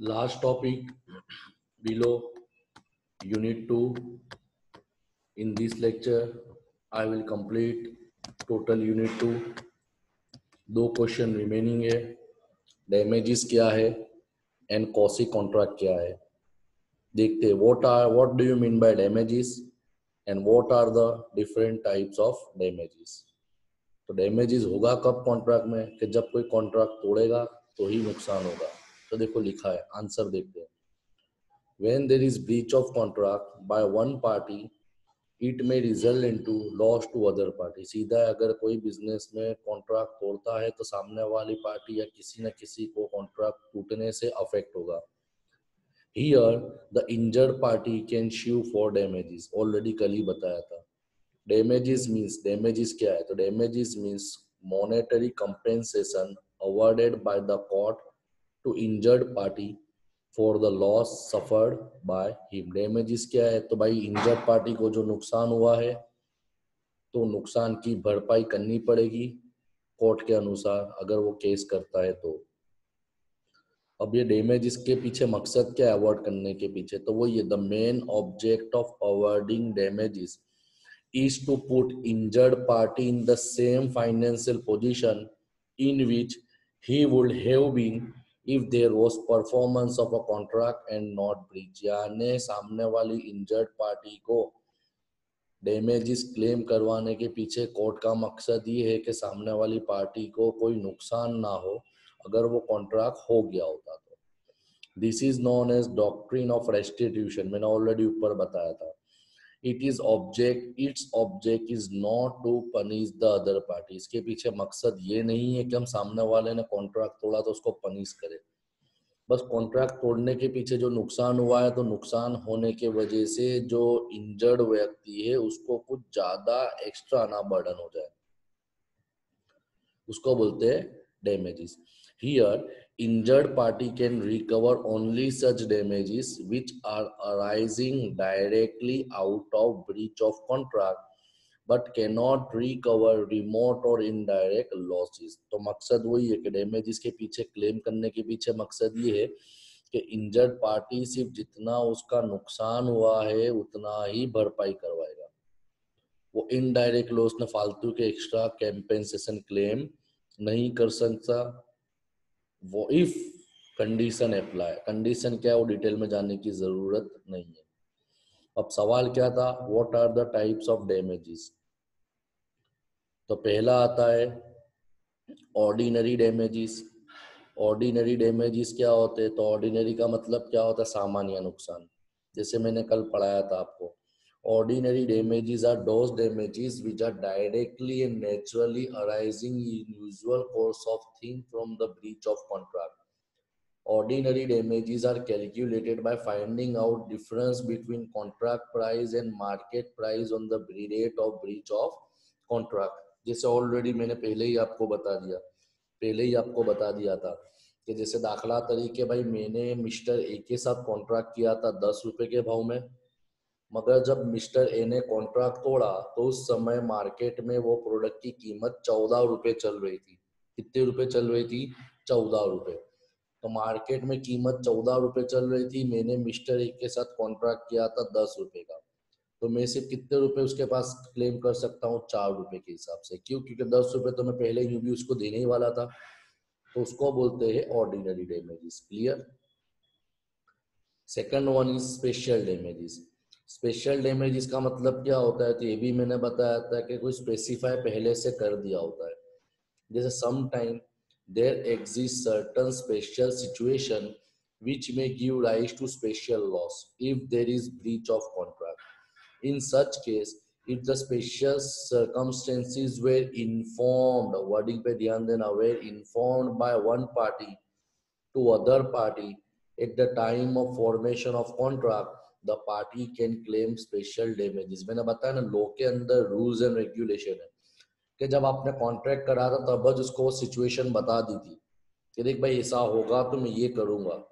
Last topic below unit 2. In this lecture I will complete total unit 2. दो question remaining है. Damages क्या है and quasi contract क्या है. देखते हैं what do you mean by damages and what are the different types of damages. तो damages होगा कब कॉन्ट्रैक्ट में कि जब कोई कॉन्ट्रैक्ट तोड़ेगा तो ही नुकसान होगा. तो देखो लिखा है, आंसर देखते हैं. When there is breach of contract by one party, it may result into loss to other party. सीधा अगर कोई बिजनेस में कॉन्ट्रैक्ट तोड़ता है तो सामने वाली पार्टी या किसी न किसी को कॉन्ट्रैक्ट टूटने से अफेक्ट होगा. Here the injured party can sue for damages. Already कल ही बताया था. damages क्या है? तो damages means monetary compensation awarded by the court to injured party for the loss suffered by him. Damages क्या है? तो भाई इंजर्ड पार्टी को जो नुकसान हुआ है तो नुकसान की भरपाई करनी पड़ेगी कोर्ट के अनुसार अगर वो केस करता है तो. अब ये डैमेजेस के पीछे मकसद क्या है अवार्ड करने के पीछे? तो वो ये the main object of awarding damages is to put injured party in the same financial position in which he would have been if there was performance of a contract and not breach. यानी सामने वाली injured party को damages claim करवाने के पीछे court का मकसद ये है कि सामने वाली पार्टी को कोई नुकसान ना हो अगर वो कॉन्ट्रैक्ट हो गया होता तो. This is known as doctrine of restitution. मैंने ऑलरेडी ऊपर बताया था. its object is not to punish the other party. इसके पीछे मकसद ये नहीं है कि हम सामने वाले ने कॉन्ट्रैक्ट तोड़ा तो उसको पनिश करें. बस कॉन्ट्रैक्ट तोड़ने के पीछे जो नुकसान हुआ है तो नुकसान होने के वजह से जो इंजर्ड व्यक्ति है उसको कुछ ज्यादा एक्स्ट्रा ना बर्डन हो जाए, उसको बोलते हैं damages. Here injured party can recover only such damages which are arising directly out of breach of contract but cannot recover remote or indirect losses. तो मकसद वही है कि डैमेजेस के पीछे क्लेम करने के पीछे मकसद ये है कि इंजर्ड पार्टी सिर्फ जितना उसका नुकसान हुआ है उतना ही भरपाई करवाएगा. वो इनडायरेक्ट लॉस ने फालतू के एक्स्ट्रा कंपेंसेशन क्लेम नहीं कर सकता. वो इफ कंडीशन अप्लाई. कंडीशन क्या है वो डिटेल में जानने की जरूरत नहीं है. अब सवाल क्या था? What are the types of damages. तो पहला आता है ऑर्डिनरी डैमेजेस. ऑर्डिनरी डैमेजेस क्या होते हैं? तो ऑर्डिनरी का मतलब क्या होता है? सामान्य नुकसान. जैसे मैंने कल पढ़ाया था आपको, ordinary damages are those damages which are directly and naturally arising in usual course of thing from the breach of contract. Ordinary damages are calculated by finding out difference between contract price and market price on the date of breach of contract. जैसे already मैंने पहले ही आपको बता दिया था कि जैसे दाखला तरीके भाई मैंने मिस्टर ए के साथ कॉन्ट्रैक्ट किया था 10 रुपए के भाव में, मगर जब मिस्टर ए ने कॉन्ट्रैक्ट तोड़ा तो उस समय मार्केट में वो प्रोडक्ट की कीमत 14 रुपए चल रही थी. कितने रुपए चल रही थी? 14 रुपए. तो मार्केट में कीमत 14 रुपए चल रही थी, मैंने मिस्टर ए के साथ कॉन्ट्रैक्ट किया था 10 रुपए का. तो मैं सिर्फ कितने रुपए उसके पास क्लेम कर सकता हूँ? 4 रुपए के हिसाब से. क्यों? क्योंकि 10 रुपए तो मैं पहले यूं भी उसको देने ही वाला था. तो उसको बोलते हैं ordinary damages. Clear? Second one is special damages. Special damages का मतलब क्या होता है? तो ये भी मैंने बताया था कि कोई स्पेसिफाई पहले से कर दिया होता है. जैसे some time there exist certain special situation which may give rise to special loss if there is breach of contract. In such case, if the special circumstances were informed, wording पे ध्यान देना, were informed by one party to other party at the time of formation of contract, the party can claim special damages. मैंने बताया ना, law के अंदर rules and regulation है कि जब आपने कॉन्ट्रैक्ट करा था तब उसको वो सिचुएशन बता दी थी कि देख भाई ऐसा होगा तो मैं ये करूंगा.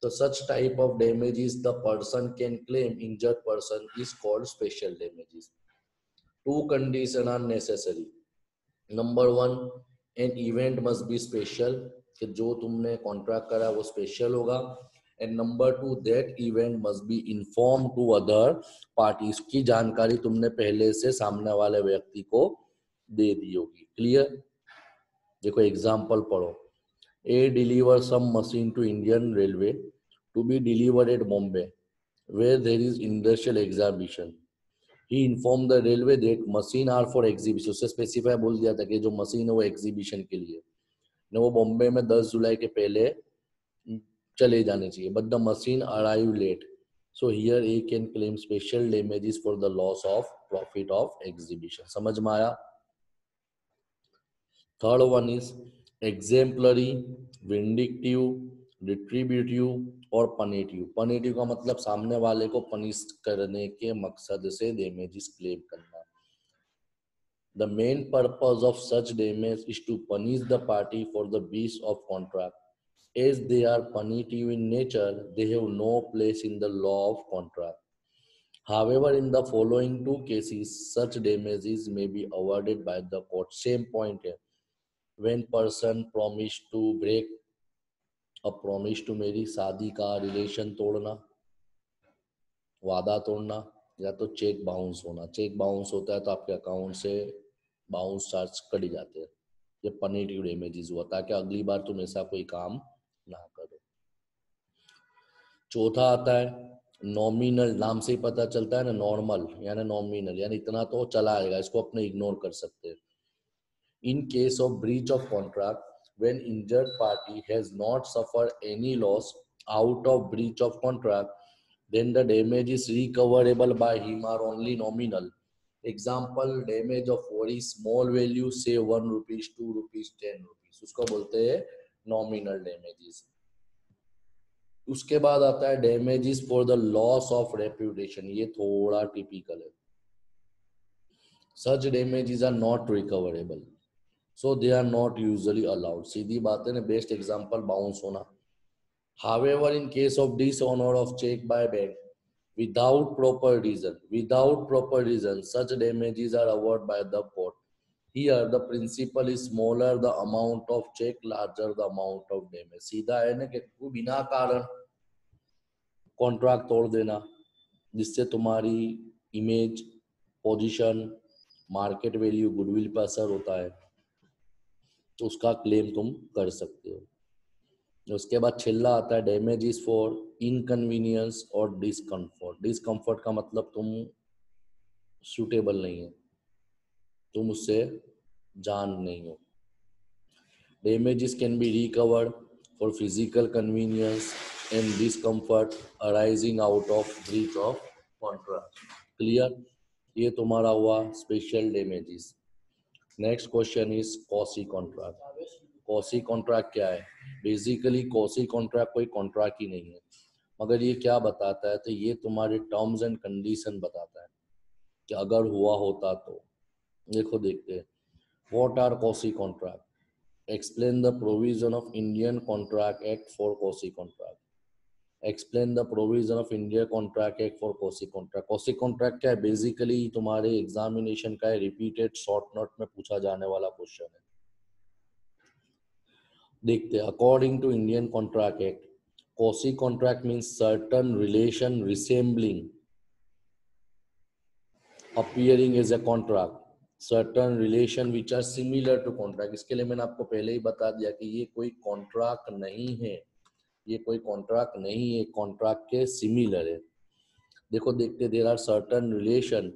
तो such type of damages the person can claim, injured person, is called special damages. Two conditions are necessary. Number one, an event must be special, कि जो तुमने कॉन्ट्रैक्ट करा वो स्पेशल होगा. And number 2 that event must be inform to other parties की जानकारी तुमने पहले से सामने वाले व्यक्ति को दे दी होगी। क्लियर? देखो एग्जांपल पढ़ो। A deliver some machine to Indian railway to be delivered at Bombay where there is industrial exhibition. He informed the railway that machine are for exhibition. उससे स्पेसिफाई बोल दिया था कि जो मशीन है वो एग्जीबिशन के लिए न, वो बॉम्बे में 10 जुलाई के पहले चले जाने चाहिए, but the machine arrive late, so here A can claim special damages for the loss of profit of exhibition. समझ में आया? Third one is exemplary, vindictive, retributive और पनेटिव। पनेटिव का मतलब सामने वाले को पनिश करने के मकसद से डैमेजेस क्लेम करना। The main purpose of such damage is to punish the party for the breach of contract. As they are punitive in nature, they have no place in the law of contract. However, in the following two cases, such damages may be awarded by the court. Same point है, when person promise to break a promise to marry, शादी का relation तोड़ना, वादा तोड़ना, या तो cheque bounce होना। Cheque bounce होता है तो आपके अकाउंट से बाउंस चार्ज कट जाते हैं। ये पनिटिव डैमेजेस हुआ ताकि अगली बार तुम ऐसा कोई काम ना करो। चौथा आता है नॉमिनल। नाम से ही पता चलता है ना, नॉर्मल यानी नॉमिनल, यानी इतना तो चला आएगा, इसको अपने इग्नोर कर सकते हैं। In case of breach of contract, when injured party has not suffered any loss out of breach of contract, then the damage is recoverable by him are only nominal. Example, damage of very small value, say 1 rupees, 2 rupees, 10 rupees, उसको बोलते हैं nominal damages. उसके बाद आता है damages for the loss of reputation. ये थोड़ा typical है। Such damages are not recoverable, so they are not usually allowed. सीधी बात है ना, बेस्ट एग्जांपल बाउंस होना। However, in case of dishonor of check by bank without proper reason, such damages are awarded by the court. Here the principle is smaller the amount of check, larger the amount of damage. सीधा है ना कि तू बिना कारण contract तोड़ देना जिससे तुम्हारी image, position, market value, goodwill पर असर होता है, तो उसका क्लेम तुम कर सकते हो। उसके बाद छिल्ला आता है डैमेजेस फॉर इनकन्वीनियंस और डिस्कम्फर्ट। डिस्कम्फर्ट का मतलब तुम सूटेबल नहीं है, तुम उससे जान नहीं हो। Damages can be recovered for physical convenience and discomfort arising out of breach of contract. Clear? ये तुम्हारा हुआ special damages. Next question is quasi contract. Quasi contract क्या है? बेसिकली कॉसी कॉन्ट्रैक्ट कोई कॉन्ट्रैक्ट ही नहीं है, मगर ये क्या बताता है, तो ये तुम्हारे टर्म्स एंड कंडीशन बताता है कि अगर हुआ होता तो। देखो देखते हैं, what are quasi contract? Explain the provision of Indian contract act for quasi contract. Explain the provision of Indian contract act for quasi contract. Quasi contract क्या है? बेसिकली तुम्हारे एग्जामिनेशन का रिपीटेड शॉर्ट नोट में पूछा जाने वाला question है। देखते हैं, according to Indian contract Act, quasi contract means certain relation resembling appearing as a contract, certain relation which are similar to contract. इसके लिए मैंने आपको पहले ही बता दिया कि ये कोई कॉन्ट्रैक्ट नहीं है, ये कोई कॉन्ट्रैक्ट नहीं है, कॉन्ट्रैक्ट के सिमिलर है। देखो देखते, there are certain relation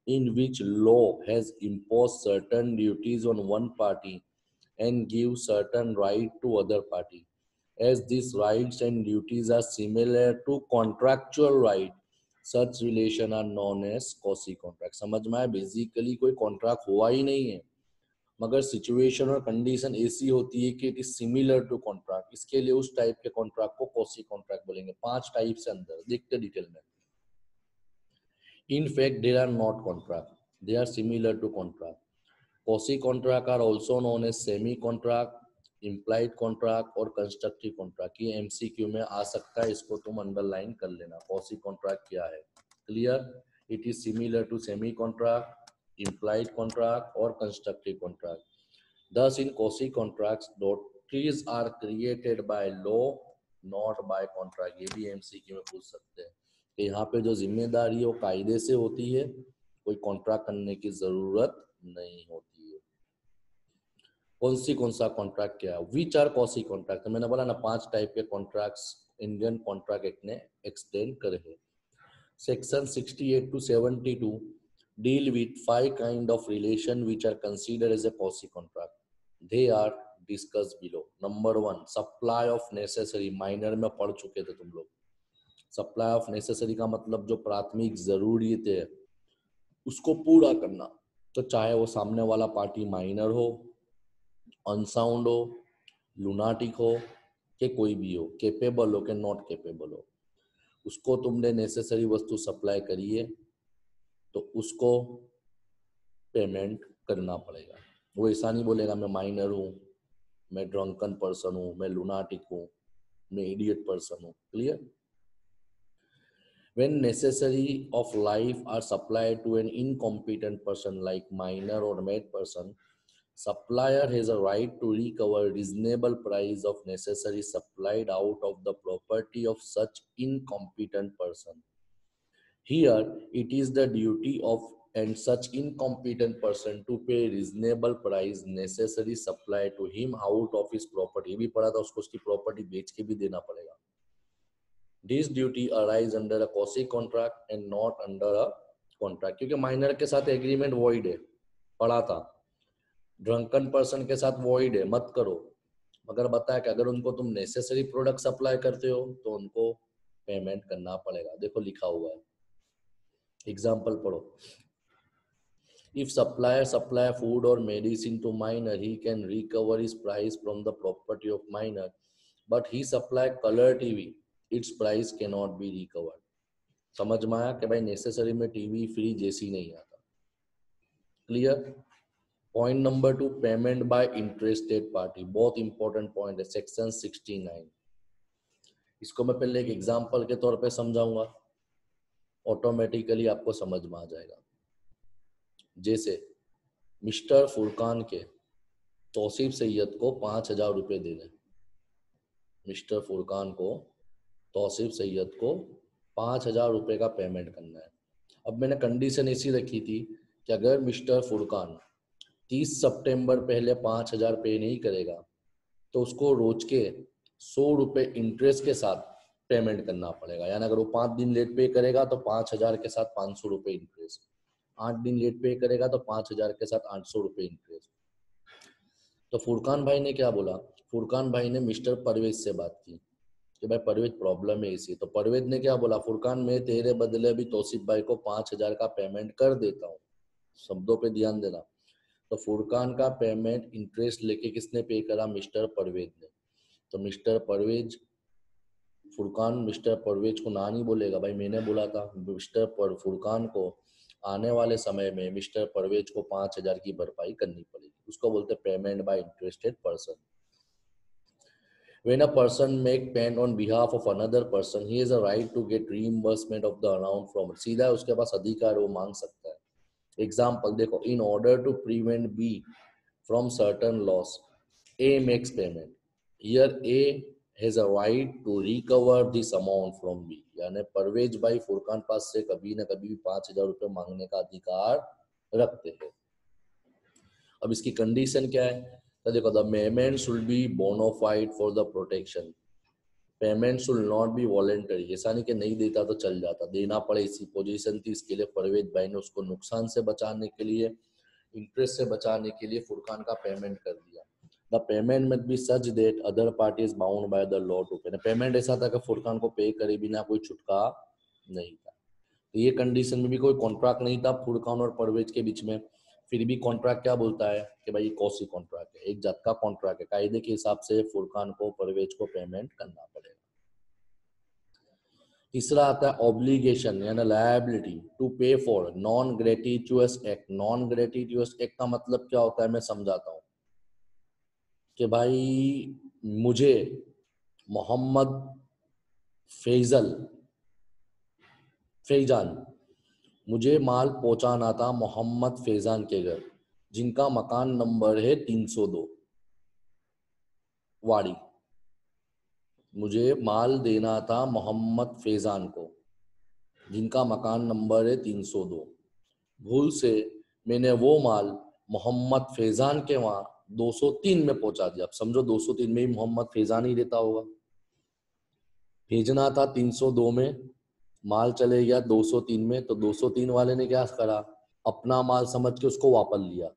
in which law has imposed certain duties on one party and give certain right to other party. As these rights and duties are similar to contractual right, such relation are known as quasi contract. समझ में आया? Basically कोई contract हुआ ही नहीं है, मगर situation और condition ऐसी होती है कि it is similar to contract. इसके लिए उस टाइप के कॉन्ट्रैक्ट को quasi कॉन्ट्रैक्ट बोलेंगे। 5 टाइप से अंदर देखते डिटेल में। In fact, they are not contract, they are similar to contract. Quasi contract are also known as semi contract, implied contract और constructive contract। ये MCQ में आ सकता है, इसको तुम अंडरलाइन कर लेना। quasi contract क्या है? Clear? It is similar to semi contract, implied contract और constructive contract. Thus, in quasi contracts, doctrines are created by law not by contract. ये भी एमसीक्यू में पूछ सकते हैं कि यहाँ पे जो जिम्मेदारी है वो कायदे से होती है, कोई कॉन्ट्रैक्ट करने की जरूरत नहीं होती है। कौन सा कॉन्ट्रैक्ट क्या है? विच आर कौन सी कॉन्ट्रैक्ट? मैंने बोला ना 5 टाइप के कॉन्ट्रैक्ट्स इंडियन कॉन्ट्रैक्ट एक्ट ने एक्सटेंड करे हैं। Section 68 to 72 deal with 5 kind of relation which are considered as a quasi contract. They are discussed below. Number 1, supply of necessary। Minor में पढ़ चुके थे तुम लोग। सप्लाई ऑफ नेसेसरी का मतलब जो प्राथमिक जरूरियत है उसको पूरा करना। तो चाहे वो सामने वाला पार्टी माइनर हो, अनसाउंड हो, लुनाटिक हो, कि कोई भी हो, केपेबल हो कि नॉट केपेबल हो, उसको तुमने नेसेसरी वस्तु सप्लाई करी है तो उसको पेमेंट करना पड़ेगा। वो ऐसा नहीं बोलेगा मैं माइनर हूँ, मैं ड्रंकन पर्सन हूँ, मैं लुनाटिक हूँ, मैं इडियट पर्सन हूँ। Clear? When necessary of life are supplied to an incompetent person like minor or mad person, supplier has a right to recover reasonable price of necessary supplied out of the property of such incompetent person. Here, it is the duty of and such incompetent person to pay reasonable price necessary supply to him out of his property। भी पढ़ा था, उसको उसकी property बेच के भी देना पड़ेगा। This duty arise under a quasi contract and not under a contract, क्योंकि माइनर के साथ एग्रीमेंट वॉइड है, पढ़ा था। ड्रंकन पर्सन के साथ वॉइड है, मत करो। मगर बताया कि अगर उनको तुम नेसेसरी प्रोडक्ट सप्लाई करते हो तो उनको पेमेंट करना पड़ेगा। देखो लिखा हुआ है, एग्जाम्पल पढ़ो। If supplier supply food or medicine to minor, he can recover his price from the property of minor. But he supply color TV, its price cannot be recovered। समझ में आया कि भाई नेसेसरी में टीवी फ्रिज एसी नहीं आता। Clear? Point number 2, payment by interested party. बहुत important point है, सेक्शन 69। इसको मैं पहले एक एग्जांपल के तौर पे समझाऊंगा, ऑटोमेटिकली आपको समझ में आ जाएगा। जैसे मिस्टर फुरकान के तौसीफ सैयद को 5,000 रुपये देने। मिस्टर फुरकान को तौसीफ सैयद को 5,000 रुपये का पेमेंट करना है। अब मैंने कंडीशन ऐसी रखी थी कि अगर मिस्टर फुरकान 30 सितंबर पहले 5,000 पे नहीं करेगा तो उसको रोज के 100 रुपये इंटरेस्ट के साथ पेमेंट करना पड़ेगा। यानी अगर वो 5 दिन लेट पे करेगा तो 5,000 के साथ 500 रुपये इंटरेस्ट, 8 दिन लेट पे करेगा तो 5,000 के साथ 800 रुपये इंटरेस्ट। तो फुरकान भाई ने क्या बोला? फुरकान भाई ने मिस्टर परवेज से बात की कि भाई परवेज प्रॉब्लम है इसी। तो परवेज ने क्या बोला? फुरकान मैं तेरे बदले अभी तौसीफ भाई को 5,000 का पेमेंट कर देता हूँ। शब्दों पे ध्यान देना। तो फुरकान का पेमेंट इंटरेस्ट लेके किसने पे करा? मिस्टर परवेज ने। तो मिस्टर परवेज, फुरकान मिस्टर परवेज को ना नहीं बोलेगा, भाई मैंने बोला था। फुरकान को आने वाले समय में मिस्टर परवेज को 5,000 की भरपाई करनी पड़ेगी। उसको बोलते payment by interested person. When a person make payment on behalf of another person, he has a right to get reimbursement of the amount from it। सीधा उसके पास अधिकार, वो मांग सकता है। एग्जाम्पल देखो, in order to prevent B from certain loss, A makes payment। Here A has a right to recover this amount from B। यानी परवेज भाई फुरकान पास से कभी न कभी 5,000 रुपये मांगने का अधिकार रखते हैं। अब इसकी कंडीशन क्या है? तो देखो, the payment should be bona fide for the protection. Payment should not be voluntary. ऐसा नहीं कि नहीं देता तो चल जाता, देना पड़े इसी पोजीशन थी। इसके लिए परवेज भाई ने उसको नुकसान से बचाने के लिए, इंटरेस्ट से बचाने के लिए फुरकान का पेमेंट कर दिया। The payment must be such that other party is bound by the law to pay. Payment ऐसा था कि फुरकान को पे करे बिना कोई छुटका नहीं था। तो ये कंडीशन में भी कोई कॉन्ट्रैक्ट नहीं था फुरकान और परवेज के बीच में। फिर भी कॉन्ट्रैक्ट क्या बोलता है कि भाई कौसी कॉन्ट्रैक्ट है, एक जात का कॉन्ट्रैक्ट है। कायदे के हिसाब से फुरकान को परवेज को पेमेंट करना पड़ेगा। तीसरा आता है ऑब्लिगेशन यानी liability to pay for non gratuitous act. Non gratuitous act का मतलब क्या होता है, मैं समझाता हूँ कि भाई मुझे मोहम्मद फैजान मुझे माल पहुंचाना था मोहम्मद फैजान के घर, जिनका मकान नंबर है 302 वाड़ी। मुझे माल देना था मोहम्मद फैजान को, जिनका मकान नंबर है 302। भूल से मैंने वो माल मोहम्मद फैजान के वहां 203 में पहुंचा दिया। अब समझो 203 में ही मोहम्मद फैजान ही रहता होगा। भेजना था 302 में, माल चले गया 203 में, तो 203 वाले ने क्या करा, अपना माल समझ के उसको वापस लिया।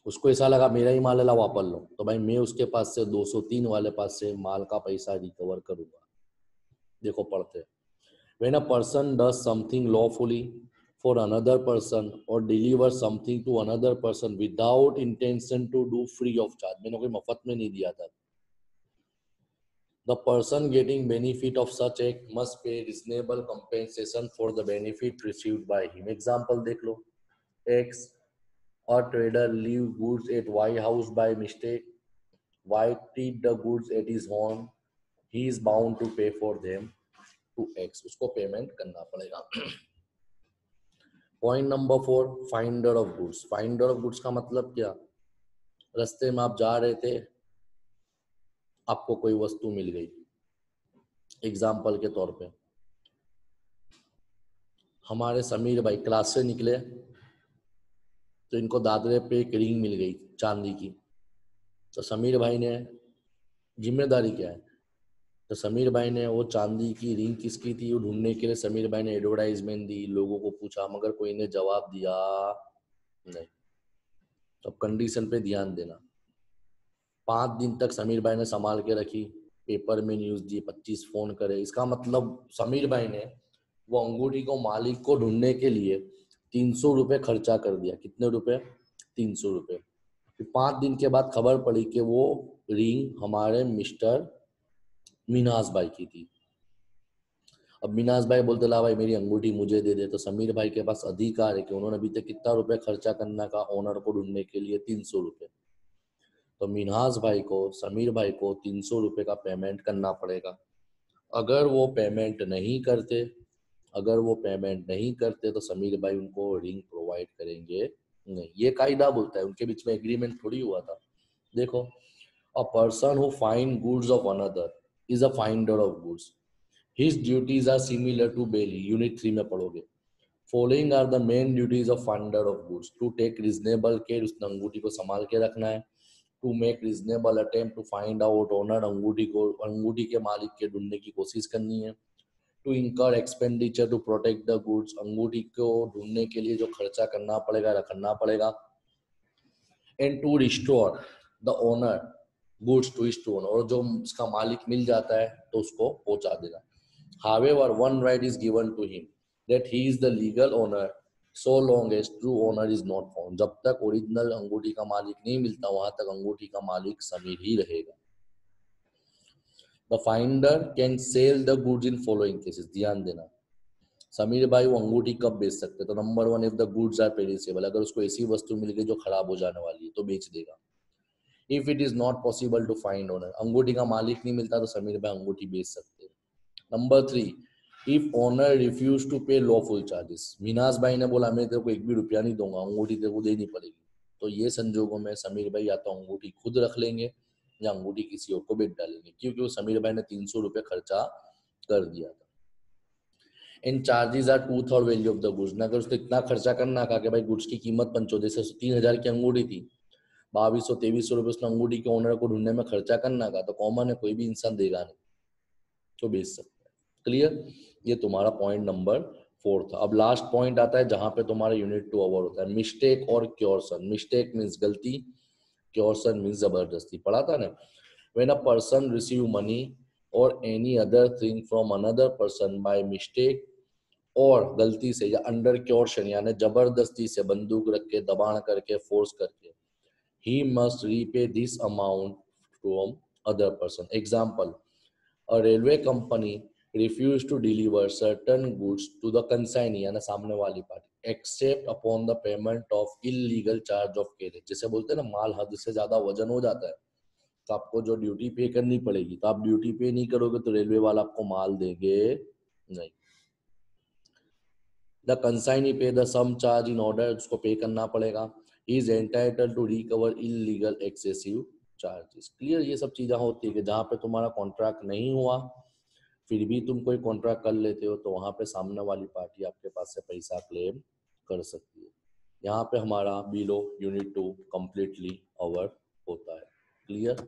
उसको ऐसा लगा मेरा ही माल है, ला वापस लो, तो भाई मैं उसके पास से 203 वाले पास से माल का पैसा रिकवर करूंगा। देखो पढ़ते, when a person does something lawfully for another person or deliver something to another person without intention to do free of charge, मैंने कोई मफत में नहीं दिया था, the person getting benefit of such act must pay reasonable compensation for the benefit received by him. Example देख लो, X, a trader leave goods at Y house by mistake, Y treat the goods at his home, he is bound to pay for them to X, उसको payment करना पड़ेगा। Point number 4, finder of goods. Finder of goods का मतलब क्या, रास्ते में आप जा रहे थे, आपको कोई वस्तु मिल गई। एग्जाम्पल के तौर पे हमारे समीर भाई क्लास से निकले तो इनको दादरे पे एक रिंग मिल गई चांदी की, तो समीर भाई ने, जिम्मेदारी क्या है, तो समीर भाई ने वो चांदी की रिंग किसकी थी वो ढूंढने के लिए समीर भाई ने एडवर्टाइजमेंट दी, लोगों को पूछा, मगर कोई ने जवाब दिया नहीं। तो कंडीशन पे ध्यान देना, 5 दिन तक समीर भाई ने संभाल के रखी, पेपर में न्यूज दी, 25 फोन करे, इसका मतलब समीर भाई ने वो अंगूठी को मालिक को ढूंढने के लिए 300 रुपये खर्चा कर दिया। कितने रुपए, 300 रुपये। फिर 5 दिन के बाद खबर पड़ी कि वो रिंग हमारे मिस्टर मिनाज भाई की थी। अब मिनाज भाई बोलते ला भाई मेरी अंगूठी मुझे दे दे, तो समीर भाई के पास अधिकार है कि उन्होंने अभी तक कितना रुपए खर्चा करना का ओनर को ढूंढने के लिए, 300 रुपये। तो मिनहास भाई को, समीर भाई को 300 रुपये का पेमेंट करना पड़ेगा। अगर वो पेमेंट नहीं करते, अगर वो पेमेंट नहीं करते तो समीर भाई उनको रिंग प्रोवाइड करेंगे नहीं। ये कायदा बोलता है, उनके बीच में एग्रीमेंट थोड़ी हुआ था। देखो, a person who find goods of another is a finder of goods, his duties are similar to bailee, unit 3 में पढ़ोगे। Following are the main duties of finder of goods, to take reasonable care, उसने अंगूठी को संभाल के रखना है। To make reasonable attempt to find out owner, अंगूठी को, अंगूठी के मालिक के ढूंढने की कोशिश करनी है। To incur expenditure to protect the goods, अंगूठी को ढूंढने के लिए जो खर्चा करना पड़ेगा, रखना पड़ेगा। And to restore the owner goods to his owner, और जो उसका मालिक मिल जाता है तो उसको पहुंचा देगा। However, one right is given to him that he is the legal owner so long as true owner is not found. जब तक ओरिजिनल अंगूठी का मालिक नहीं मिलता वहां तक अंगूठी का मालिक समीर ही रहेगा। The finder can sell the goods in following cases, ध्यान देना। समीर भाई वो अंगूठी कब बेच सकते, तो number 1, if the goods are perishable, अगर उसको ऐसी वस्तु मिल गई जो खराब हो जाने वाली है तो बेच देगा। If it is not possible to find owner, अंगूठी का मालिक नहीं मिलता तो समीर भाई अंगूठी बेच सकते हैं। Number 3, if owner refuse to pay lawful charges, means भाई ने बोला मैं तेरे को एक भी रुपया नहीं दूंगा, अंगूठी तेरे को देनी पड़ेगी, तो ये संजोगों में समीर भाई या तो अंगूठी खुद रख लेंगे या अंगूठी किसी और को बेच डालेंगे, क्योंकि वो समीर भाई ने 300 रुपये खर्चा कर दिया था। And charges are 2/3 value of the goods, अगर उसने इतना खर्चा करना कहा कि भाई गुड्स की कीमत पंचो, जैसे 3000 की अंगूठी थी, 2200-2300 रुपये उसने अंगूठी के ओनर को ढूंढने में खर्चा करना का, तो कॉमन है कोई भी इंसान देगा नहीं, तो बेच सकता है। क्लियर, ये तुम्हारा पॉइंट नंबर 4 था। अब लास्ट पॉइंट आता है जहां पे तुम्हारा यूनिट 2 ओवर होता है, मिस्टेक और क्योरसन। मिस्टेक मीन्स गलती, क्योरसन मीन्स जबरदस्ती। पढ़ा था ना, when a person receive money और any other thing from another person by mistake, और गलती से या अंडर क्योरशन यानी जबरदस्ती से, बंदूक रख के, दबाण करके, फोर्स करके, he must repay this amount from other person. Example, a railway company refused to deliver certain goods to the consignee यानी सामने वाली party, except upon the payment of illegal charge of carriage। जैसे बोलते हैं ना, माल हद से ज्यादा वजन हो जाता है तो आपको जो ड्यूटी पे करनी पड़ेगी, तो आप ड्यूटी पे नहीं करोगे तो रेलवे वाला आपको माल देंगे नहीं। The consignee pay the sum charge in order, उसको पे करना पड़ेगा। He is entitled to recover illegal excessive charges. Clear? ये सब चीजें होती है कि जहाँ पे तुम्हारा कॉन्ट्रैक्ट नहीं हुआ फिर भी तुम कोई कॉन्ट्रैक्ट कर लेते हो तो वहां पे सामने वाली पार्टी आपके पास से पैसा क्लेम कर सकती है। यहाँ पे हमारा बिलो यूनिट 2 कंप्लीटली ओवर होता है। क्लियर?